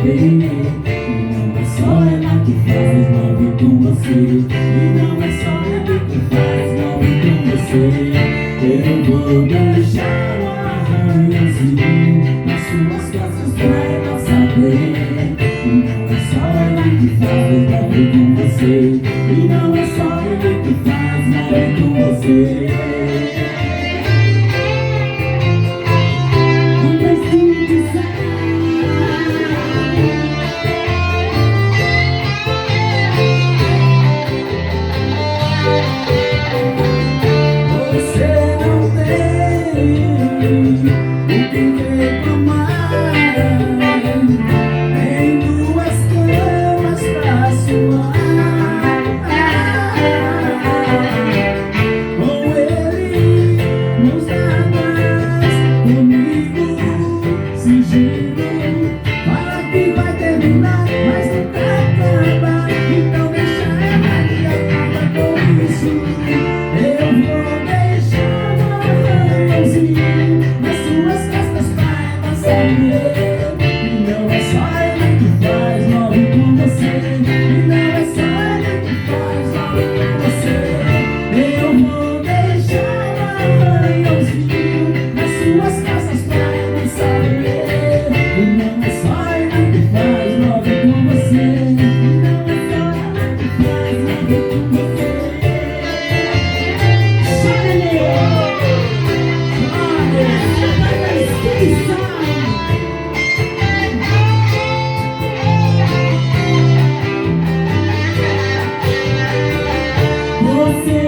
saber. E não é só ela que faz love com você. E não é só ela que faz love com você. Eu vou deixar o arranhãozinho nas suas costas pra ela saber. E não é só ela que faz love com você. E não é só ele que faz love com você. Banda Studio Sound. Você não tem o que reclamar. Tem duas camas pra suar. Com ele nos dadas, comigo fingindo. Fala que vai terminar, mas nunca acaba. Então deixa ela que acaba com isso. Eu vou deixar um arranhãozinho nas suas costas pra ela saber. E não é só ele que faz love com você. E não é só ele que faz love com você. Eu vou deixar um arranhãozinho nas suas costas pra ela saber. E não é só ele que faz love com você. E não é só ela que faz love com você. Você